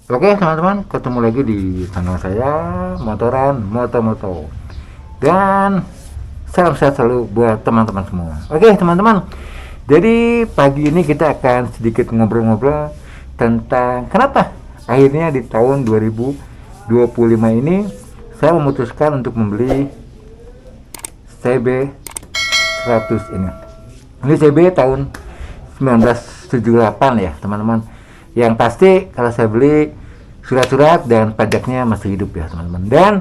Oke teman-teman, ketemu lagi di channel saya Motoran Moto-Moto. Dan salam sehat selalu buat teman-teman semua. Oke teman-teman, jadi pagi ini kita akan sedikit ngobrol-ngobrol tentang kenapa akhirnya di tahun 2025 ini saya memutuskan untuk membeli CB 100 ini. Ini CB tahun 1978 ya teman-teman. Yang pasti kalau saya beli surat-surat dan pajaknya masih hidup ya teman-teman. Dan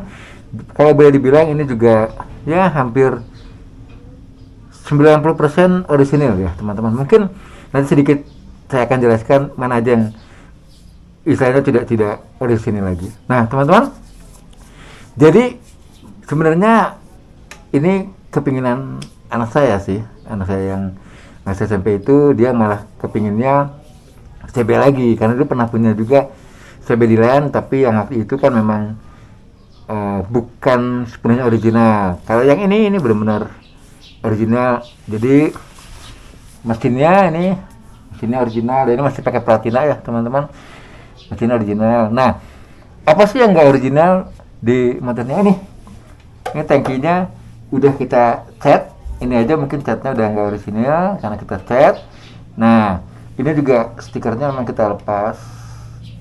kalau boleh dibilang ini juga ya hampir 90% orisinil ya teman-teman. Mungkin nanti sedikit saya akan jelaskan mana aja yang istilahnya tidak orisinil lagi. Nah teman-teman, jadi sebenarnya ini kepinginan anak saya sih. Anak saya yang masih SMP itu dia malah kepinginnya CB lagi, karena dia pernah punya juga CB di lain, tapi yang waktu itu kan memang bukan sepenuhnya original. Kalau yang ini benar-benar original. Jadi mesinnya original, dan ini masih pakai platina ya teman-teman. Mesinnya original. Nah, apa sih yang nggak original di motornya ini? Ini tangkinya udah kita cat. Ini aja mungkin catnya udah nggak original karena kita cat. Nah, ini juga stikernya memang kita lepas.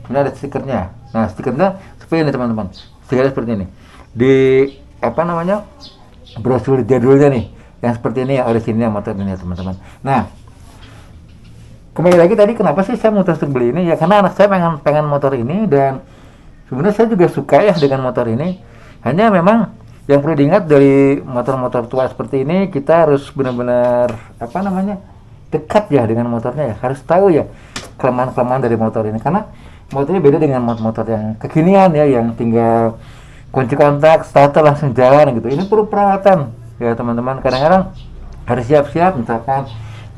Ini ada stikernya. Nah, stikernya seperti ini teman-teman. Stikernya seperti ini. Di brosur jadulnya nih, yang seperti ini ya orisinilnya motor ini ya teman-teman. Nah, kembali lagi tadi kenapa sih saya mutus untuk beli ini? Ya karena anak saya pengen motor ini, dan sebenarnya saya juga suka ya dengan motor ini. Hanya memang yang perlu diingat dari motor-motor tua seperti ini, kita harus benar-benar dekat ya dengan motornya ya, harus tahu ya kelemahan-kelemahan dari motor ini, karena motornya beda dengan motor yang kekinian ya, yang tinggal kunci kontak, starter langsung jalan gitu. Ini perlu perawatan ya teman-teman. Kadang-kadang harus siap-siap, misalkan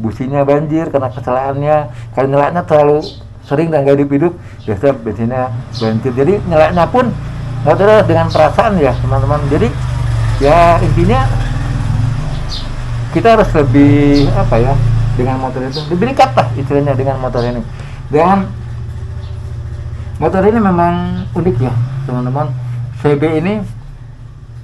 businya banjir karena kecelakaannya, kalau nyalanya terlalu sering dan gak hidup-hidup, biasa bensinnya banjir. Jadi nyalanya pun motornya dengan perasaan ya teman-teman. Jadi ya intinya kita harus lebih dengan motor itu lebih dekat lah istilahnya dengan motor ini. Dan motor ini memang unik ya teman-teman. CB ini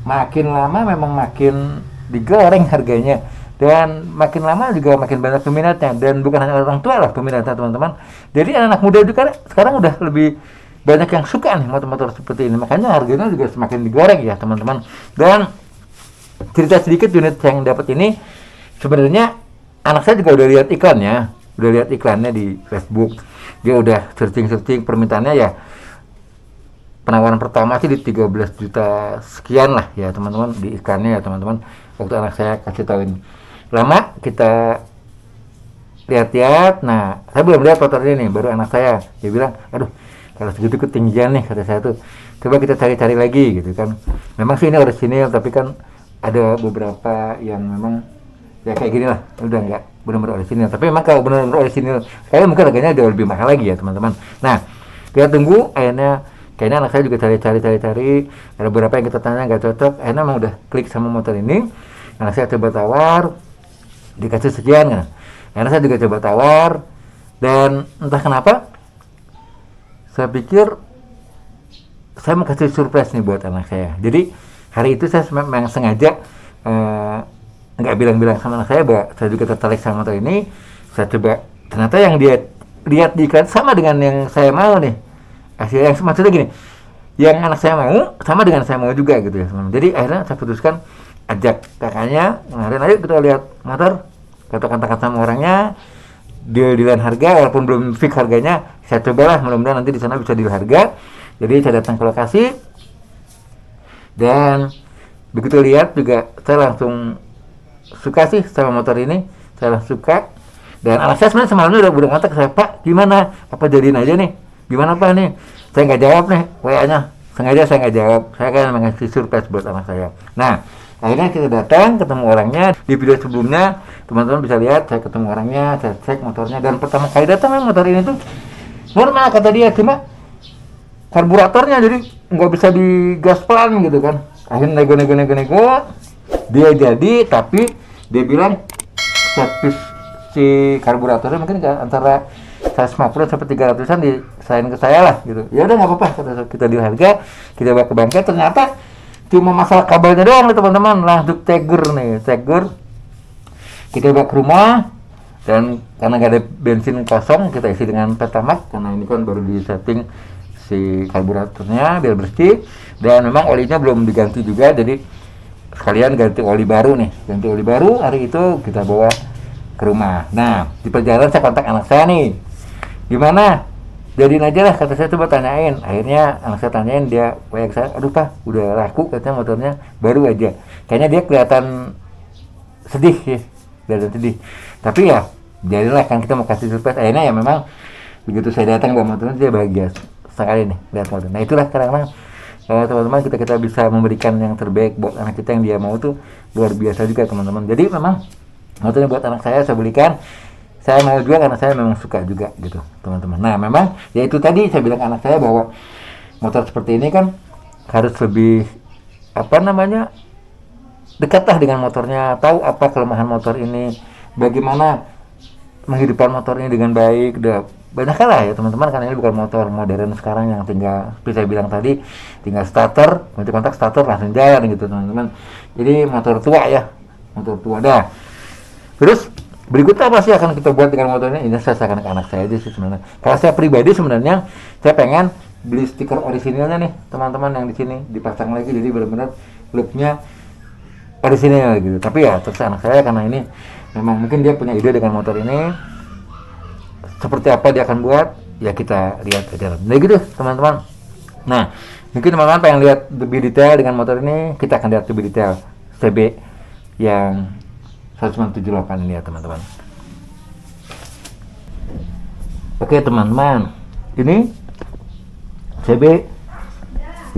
makin lama memang makin digoreng harganya, dan makin lama juga makin banyak peminatnya, dan bukan hanya orang tua lah peminatnya teman-teman. Jadi anak muda juga sekarang udah lebih banyak yang suka nih motor-motor seperti ini, makanya harganya juga semakin digoreng ya teman-teman. Dan cerita sedikit unit yang dapat ini, sebenarnya anak saya juga udah lihat iklannya di Facebook. Dia udah searching permintaannya ya. Penawaran pertama sih di 13 juta sekian lah ya teman-teman di iklannya ya teman-teman. Waktu anak saya kasih tahuin, lama kita lihat-lihat. Nah, saya belum lihat motor ini nih, baru anak saya dia bilang, aduh kalau segitu ketinggian nih, kata saya tuh, coba kita cari-cari lagi gitu kan. Memang sih ini orisinil, tapi kan ada beberapa yang memang ya kayak gini lah, udah nggak benar-benar orisinil. Tapi memang kalau benar-benar orisinil kayaknya mungkin harganya jauh lebih mahal lagi ya teman-teman. Nah, kita tunggu. Kayaknya anak saya juga cari, ada beberapa yang kita tanya nggak cocok, akhirnya memang udah klik sama motor ini. Anak saya coba tawar, dikasih sekian kan. Anak saya juga coba tawar, dan entah kenapa saya pikir saya mau kasih surprise nih buat anak saya. Jadi hari itu saya memang sengaja nggak bilang-bilang sama anak saya bahwa saya juga tertarik sama motor ini. Saya coba, ternyata yang dia lihat di iklan sama dengan yang saya mau nih. Yang maksudnya gini, yang anak saya mau sama dengan saya mau juga gitu ya teman. Jadi akhirnya saya putuskan ajak kakaknya, ayo kita lihat motor, kata-kata sama orangnya, deal-dealan harga, walaupun belum fix harganya. Saya cobalah, mudah-mudahan nanti di sana bisa deal harga. Jadi saya datang ke lokasi, dan begitu lihat juga saya langsung suka sih sama motor ini. Saya langsung suka, dan anak saya sebenarnya semalamnya udah ngontak saya, Pak gimana, apa jadiin aja nih, gimana Pak nih. Saya nggak jawab nih WA-nya, sengaja saya nggak jawab, saya kan mengasih surprise buat anak saya. Nah, akhirnya kita datang, ketemu orangnya. Di video sebelumnya teman-teman bisa lihat saya ketemu orangnya, saya cek motornya, dan pertama kali datang motor ini tuh normal kata dia, cuma karburatornya jadi nggak bisa digas pelan gitu kan. Akhirnya nego, dia jadi, tapi dia bilang servis si karburatornya mungkin antara 150 sampai 300-an disain ke saya lah gitu. Ya udah nggak apa-apa, kita deal harga, kita bawa ke bengkel. Ternyata cuma masalah kabelnya doang nih teman-teman. Langsung Tiger kita bawa ke rumah, dan karena nggak ada bensin kosong kita isi dengan Pertamax, karena ini kan baru di setting si karburatornya biar bersih, dan memang olinya belum diganti juga, jadi sekalian ganti oli baru. Hari itu kita bawa ke rumah. Nah, di perjalanan saya kontak anak saya nih, gimana, jadiin aja lah, kata saya. Coba tanyain. Akhirnya anak saya tanyain, dia kayak saya, aduh Pak, udah laku katanya, motornya baru aja. Kayaknya dia kelihatan sedih ya, tapi ya jadilah, kan kita mau kasih surprise. Akhirnya ya memang begitu saya datang bawa motornya, dia bahagia sekali nih lihat motor. Nah itulah kadang-kadang teman-teman, kita bisa memberikan yang terbaik buat anak kita, yang dia mau tuh luar biasa juga teman-teman. Jadi memang motornya buat anak saya belikan, saya mau juga karena saya memang suka juga gitu teman-teman. Nah memang ya itu tadi saya bilang anak saya bahwa motor seperti ini kan harus lebih dekatlah dengan motornya, tahu apa kelemahan motor ini, bagaimana menghidupkan motor ini dengan baik. Udah banyak lah ya teman-teman, karena ini bukan motor modern sekarang yang tinggal, seperti saya bilang tadi, tinggal starter, kunci kontak starter langsung jalan gitu teman-teman. Jadi motor tua dah. Terus berikutnya apa sih akan kita buat dengan motor ini? Ini saya sarankan ke anak saya aja sih sebenarnya. Kalau saya pribadi sebenarnya saya pengen beli stiker orisinilnya nih teman-teman, yang di sini dipasang lagi, jadi benar-benar looknya orisinil gitu. Tapi ya terus anak saya, karena ini memang mungkin dia punya ide dengan motor ini, seperti apa dia akan buat, ya kita lihat aja. Nah gitu teman-teman. Nah mungkin teman-teman pengen lihat lebih detail dengan motor ini, kita akan lihat lebih detail CB yang 178 ini ya teman-teman. Oke teman-teman, ini CB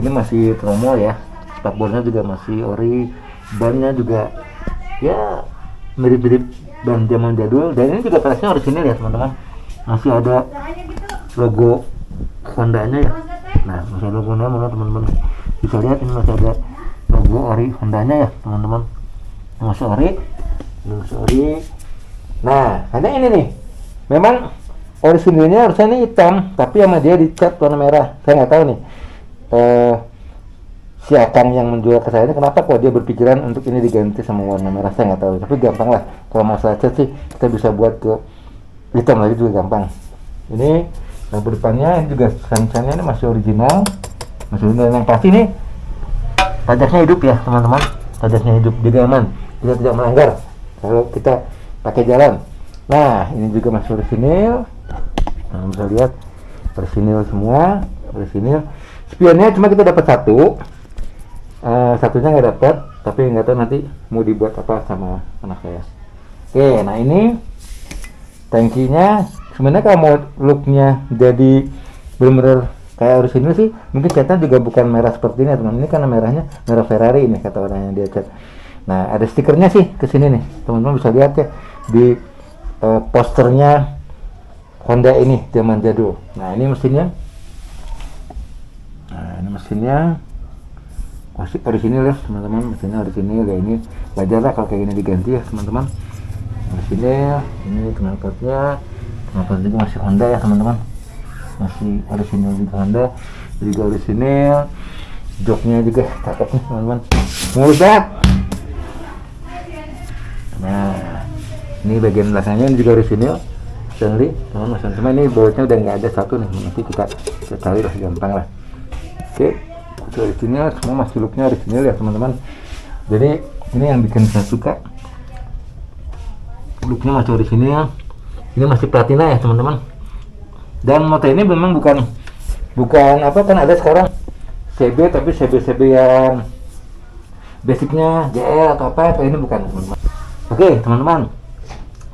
ini masih tromol ya, spakbornya juga masih ori, bannya juga ya mirip-mirip ban zaman jadul, dan ini juga peleknya orisinil ya teman-teman. Masih ada logo Honda-nya ya. Nah masih ada logo-nya, teman-teman bisa lihat ini masih ada logo ori Honda-nya ya teman-teman, masih ori. Nah karena ini nih memang orisinilnya harusnya ini hitam, tapi sama dia dicat warna merah. Saya nggak tahu nih si Akang yang menjual ke saya ini kenapa kok dia berpikiran untuk ini diganti sama warna merah, saya nggak tahu. Tapi gampang lah, kalau masalah cat sih kita bisa buat ke hitam lagi juga gampang. Ini lampu depannya juga sancannya ini masih original, yang pasti nih pajaknya hidup ya teman-teman, pajaknya hidup, jadi aman, kita tidak melanggar kalau kita pakai jalan. Nah ini juga masih orisinil, bisa lihat orisinil semua, orisinil. Spionnya cuma kita dapat satunya nggak dapat, tapi nggak tahu nanti mau dibuat apa sama anak saya. Oke, nah ini tangkinya sebenarnya kalau mau looknya jadi benar-benar kayak orisinil sih, mungkin catnya juga bukan merah seperti ini teman. Ini karena merahnya merah Ferrari ini kata orang yang dia cat. Nah ada stikernya sih kesini nih teman-teman, bisa lihat ya di posternya Honda ini zaman jadul. Nah ini mesinnya, masih orisinil ya teman-teman, mesinnya orisinil ya. Ini wajar lah kalau kayak gini diganti ya teman-teman. Orisinil, ini knalpotnya juga masih Honda ya teman-teman, masih orisinil juga Honda, juga orisinil. Joknya juga cakep nih teman-teman, mulus banget. Nah ini bagian belakangnya ini juga orisinil Stanley teman-teman, cuma ini bautnya udah nggak ada satu nih, nanti kita cari lah, gampang lah. Oke, orisinil semua, masih looknya orisinil ya teman-teman. Jadi ini yang bikin saya suka, looknya masih orisinil, ini masih platina ya teman-teman. Dan motor ini memang bukan apa, kan ada sekarang CB, tapi CB yang basicnya GL atau apa, ini bukan teman-teman. Oke teman-teman,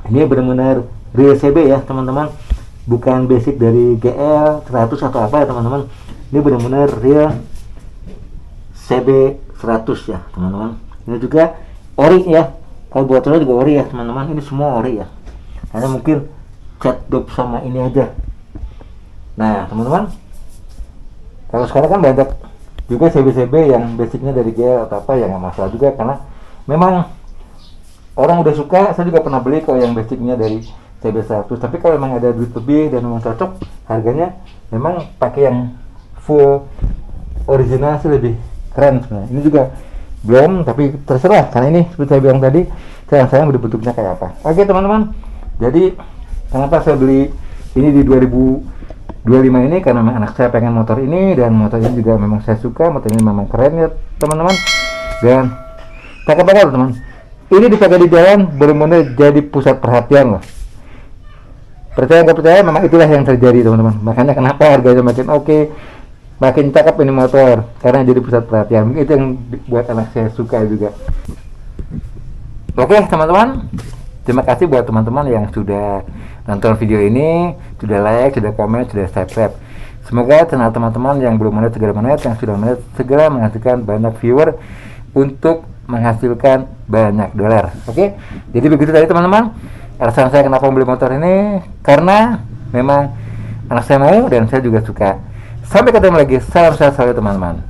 ini benar-benar real CB ya teman-teman, bukan basic dari GL 100 atau apa ya teman-teman. Ini benar-benar real CB 100 ya teman-teman. Ini juga ori ya, kalau botolnya juga ori ya teman-teman. Ini semua ori ya, hanya mungkin cat dop sama ini aja. Nah teman-teman, kalau sekarang kan banyak juga CB yang basicnya dari GL atau apa, ya nggak masalah juga, karena memang orang udah suka. Saya juga pernah beli kalau yang basicnya dari CB100. Tapi kalau memang ada duit lebih dan memang cocok harganya, memang pakai yang full original sih lebih keren sebenarnya. Ini juga belum, tapi terserah karena ini seperti saya bilang tadi, sayang bentuknya kayak apa. Oke teman-teman, jadi kenapa saya beli ini di 2025 ini, karena memang anak saya pengen motor ini, dan motor ini juga memang saya suka, motor ini memang keren ya teman-teman. Dan pakai teman, ini dipakai di jalan benar-benar jadi pusat perhatian loh. Percaya nggak percaya, memang itulah yang terjadi teman-teman. Makanya kenapa harganya makin oke, makin cakep ini motor, karena jadi pusat perhatian. Itu yang buat anak saya suka juga. Oke teman-teman, terima kasih buat teman-teman yang sudah nonton video ini, sudah like, sudah komen, sudah subscribe. Semoga channel teman-teman yang belum menit segera menit, yang sudah menit segera menghasilkan banyak viewer untuk menghasilkan banyak dolar. Oke, jadi begitu tadi teman-teman. Alasan saya kenapa membeli motor ini, karena memang anak saya mau dan saya juga suka. Sampai ketemu lagi, salam sehat selalu teman-teman.